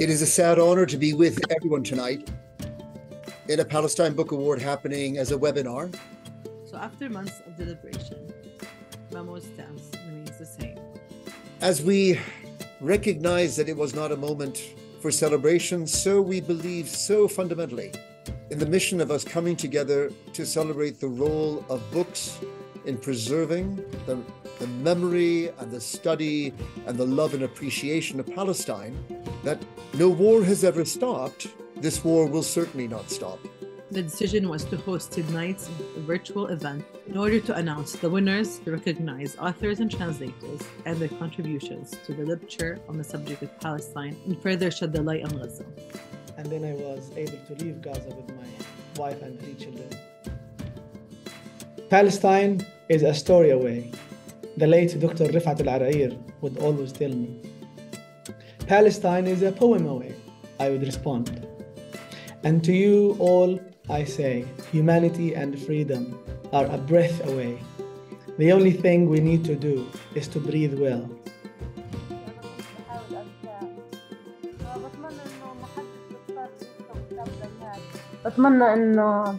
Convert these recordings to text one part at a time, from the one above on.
It is a sad honor to be with everyone tonight in a Palestine Book Award happening as a webinar. So after months of deliberation, MEMO's stance remains the same. As we recognize that it was not a moment for celebration, so we believe so fundamentally in the mission of us coming together to celebrate the role of books in preserving the memory and the study and the love and appreciation of Palestine, that no war has ever stopped. This war will certainly not stop. The decision was to host tonight's virtual event in order to announce the winners, to recognize authors and translators and their contributions to the literature on the subject of Palestine, and further shed the light on Gaza. And then I was able to leave Gaza with my wife and 3 children. Palestine is a story away. The late Dr. Rifat al-Arair would always tell me. Palestine is a poem away, I would respond. And to you all, I say, humanity and freedom are a breath away. The only thing we need to do is to breathe well. أتمنى إنه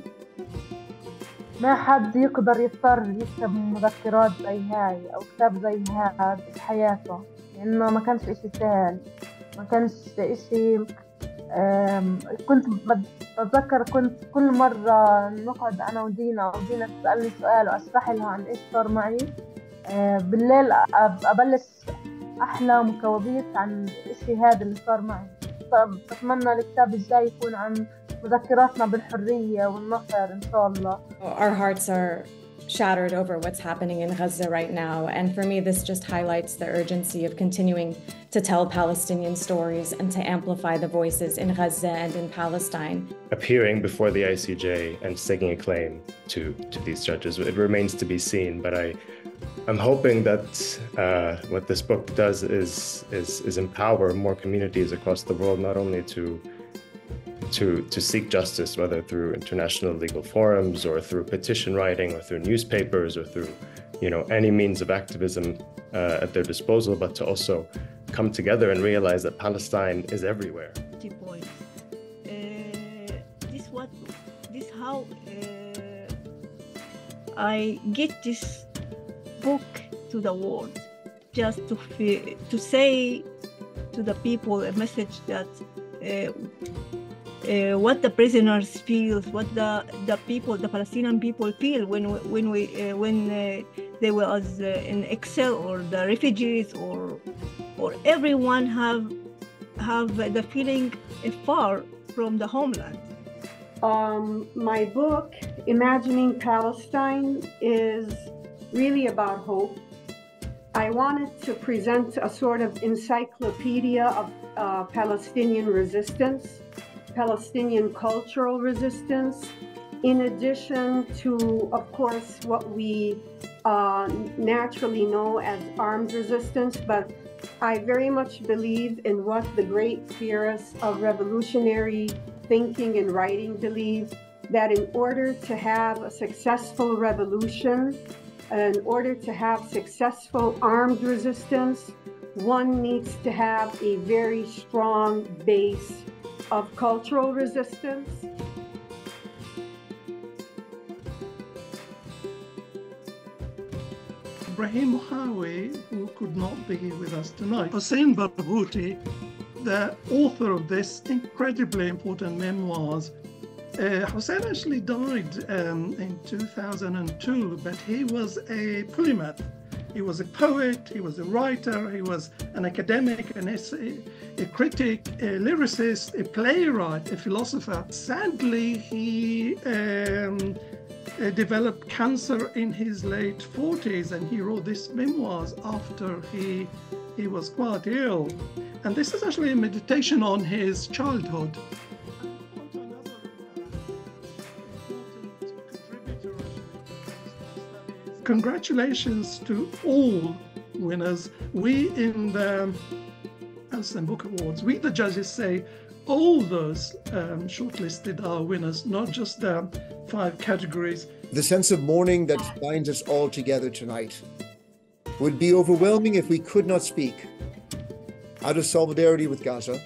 ما حد يضطر يكتب مذكرات زي هاي أو كتاب زي هذا بحياته، لأنه ما كانش إشي سهل، ما كانش إشي. كنت بتذكر كنت كل مرة نقعد أنا ودينا تسألني سؤال وأشرح لها عن إيش صار معي، بالليل أبلش أحلم وكوابيس عن إشي هذا اللي صار معي. بتمنى الكتاب الجاي يكون عن مذكراتنا بالحرية والنصر إن شاء الله. Our hearts are shattered over what's happening in Gaza right now, and for me this just highlights the urgency of continuing to tell Palestinian stories and to amplify the voices in Gaza and in Palestine. Appearing before the ICJ and staking a claim to these judges, it remains to be seen, but I'm hoping that what this book does is empower more communities across the world, not only to seek justice, whether through international legal forums or through petition writing or through newspapers or through, any means of activism at their disposal, but to also come together and realize that Palestine is everywhere. This how I get this book to the world, just to say to the people a message that what the prisoners feel, what the people, the Palestinian people feel when they were in exile, or the refugees, or everyone have the feeling far from the homeland. My book, Imagining Palestine, is really about hope. I wanted to present a sort of encyclopedia of Palestinian resistance, Palestinian cultural resistance, in addition to, of course, what we naturally know as armed resistance. But I very much believe in what the great theorists of revolutionary thinking and writing believe, that in order to have a successful revolution, in order to have successful armed resistance, one needs to have a very strong base of cultural resistance. Ibrahim Mohawi, who could not be with us tonight, Hussein Barghouti, the author of this incredibly important memoirs. Hussein actually died in 2002, but he was a polymath. He was a poet, he was a writer, he was an academic, a critic, a lyricist, a playwright, a philosopher. Sadly, he developed cancer in his late 40s, and he wrote these memoirs after he was quite ill. And this is actually a meditation on his childhood. Congratulations to all winners. We in the Palestine Book Awards, we the judges say all those shortlisted are winners, not just the 5 categories. The sense of mourning that binds us all together tonight would be overwhelming if we could not speak out of solidarity with Gaza,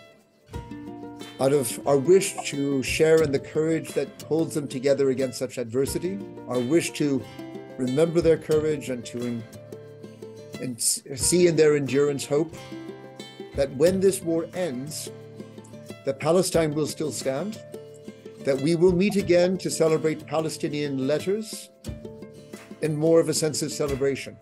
out of our wish to share in the courage that holds them together against such adversity, our wish to remember their courage and to see in their endurance hope that when this war ends, that Palestine will still stand, that we will meet again to celebrate Palestinian letters in more of a sense of celebration.